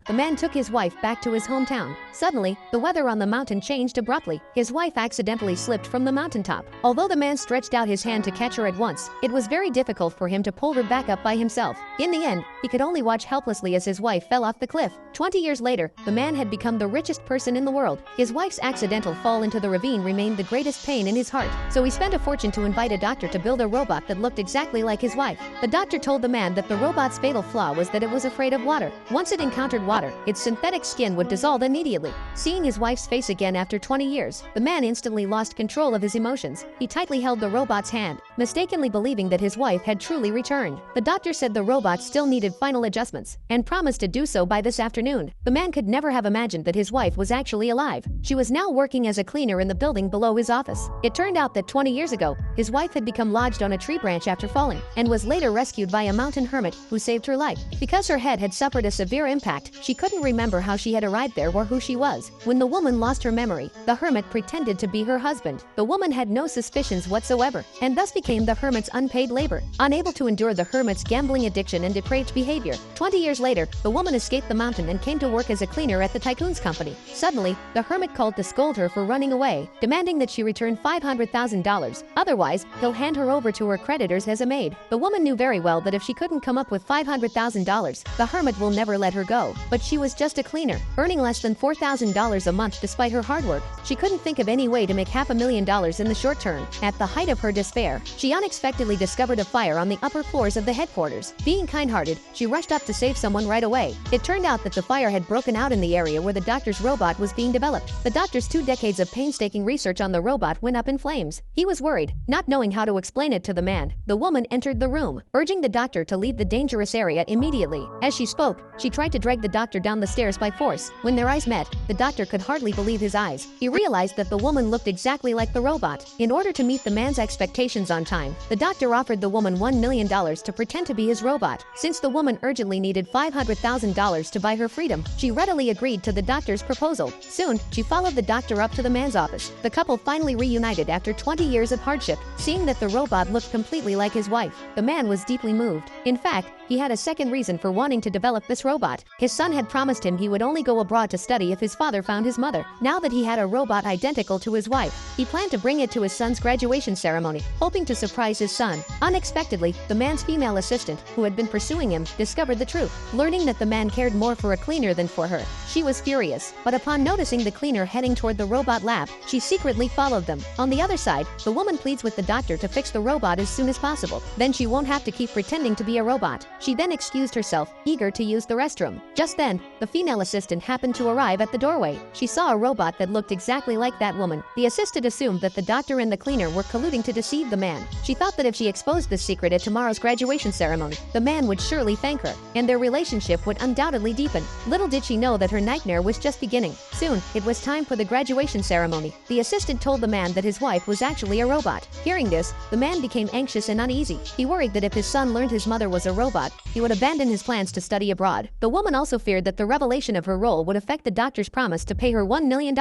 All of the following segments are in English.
the man took his wife back to his hometown. Suddenly, the weather on the mountain changed abruptly. His wife accidentally slipped from the mountaintop. Although the man stretched out his hand to catch her at once, it was very difficult for him to pull her back up by himself. In the end, he could only watch helplessly as his wife fell off the cliff. 20 years later, the man had become the richest person in the world. His wife's accidental fall into the ravine remained the greatest pain in his heart, so he spent a fortune to invite a doctor to build a robot that looked exactly like his wife. The doctor told the man that the robot's fatal flaw was that it was afraid of water. Once it encountered water, its synthetic skin would dissolve immediately. Seeing his wife's face again after 20 years, the man instantly lost control of his emotions. He tightly held the robot's hand, mistakenly believing that his wife had truly returned. The doctor said the robot still needed final adjustments, and promised to do so by this afternoon. The man could never have imagined that his wife was actually alive. She was now working as a cleaner in the building below his office. It turned out that 20 years ago, his wife had become lodged on a tree branch after falling, and was later rescued by a mountain hermit who saved her life. Because her head had suffered a severe impact, she couldn't remember how she had arrived there or who she was. When the woman lost her memory, the hermit pretended to be her husband. The woman had no suspicions whatsoever, and thus became the hermit's unpaid labor. Unable to endure the hermit's gambling addiction and depraved behavior, 20 years later, the woman escaped the mountain and came to work as a cleaner at the tycoon's company. Suddenly, the hermit called to scold her for running away, demanding that she return $500,000. Otherwise, he'll hand her over to her creditors as a maid. The woman knew very well that if she couldn't come up with $500,000, the hermit will never let her go. But she was just a cleaner, earning less than $4,000 a month despite her hard work. She couldn't think of any way to make $500,000 in the short term. At the height of her despair, she unexpectedly discovered a fire on the upper floors of the headquarters. Being kind-hearted, she rushed up to save someone right away. It turned out that the fire had broken out in the area where the doctor's robot was being developed. The doctor's 2 decades of painstaking research on the robot went up in flames. He was worried, not knowing how to explain it to the man. The woman entered the room, urging the doctor to leave the dangerous area immediately. As she spoke, she tried to drag the doctor down the stairs by force. When their eyes met, the doctor could hardly believe his eyes. He realized that the woman looked exactly like the robot. In order to meet the man's expectations on time, the doctor offered the woman $1 million to pretend to be his robot. Since the woman urgently needed $500,000 to buy her freedom, she readily agreed to the doctor's proposal. Soon, she followed the doctor up to the man's office. The couple finally reunited after 20 years of hardship. Seeing that the robot looked completely like his wife, the man was deeply moved. In fact, he had a second reason for wanting to develop this robot. His son had promised him he would only go abroad to study if his father found his mother. Now that he had a robot identical to his wife, he planned to bring it to his son's graduation ceremony, hoping to surprise his son. Unexpectedly, the man's female assistant, who had been pursuing him, discovered the truth. Learning that the man cared more for a cleaner than for her, she was furious. But upon noticing the cleaner heading toward the robot lab, she secretly followed them. On the other side, the woman pleads with the doctor to fix the robot as soon as possible. Then she won't have to keep pretending to be a robot. She then excused herself, eager to use the restroom. Just then, the female assistant happened to arrive at the doorway. She saw a robot that looked exactly like that woman. The assistant assumed that the doctor and the cleaner were colluding to deceive the man. She thought that if she exposed this secret at tomorrow's graduation ceremony, the man would surely thank her, and their relationship would undoubtedly deepen. Little did she know that her nightmare was just beginning. Soon, it was time for the graduation ceremony. The assistant told the man that his wife was actually a robot. Hearing this, the man became anxious and uneasy. He worried that if his son learned his mother was a robot, he would abandon his plans to study abroad. The woman also feared that the revelation of her role would affect the doctor's promise to pay her $1 million.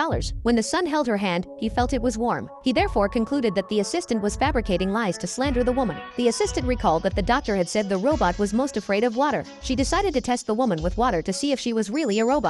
When the son held her hand, he felt it was warm. He therefore concluded that the assistant was fabricating lies to slander the woman. The assistant recalled that the doctor had said the robot was most afraid of water. She decided to test the woman with water to see if she was really a robot.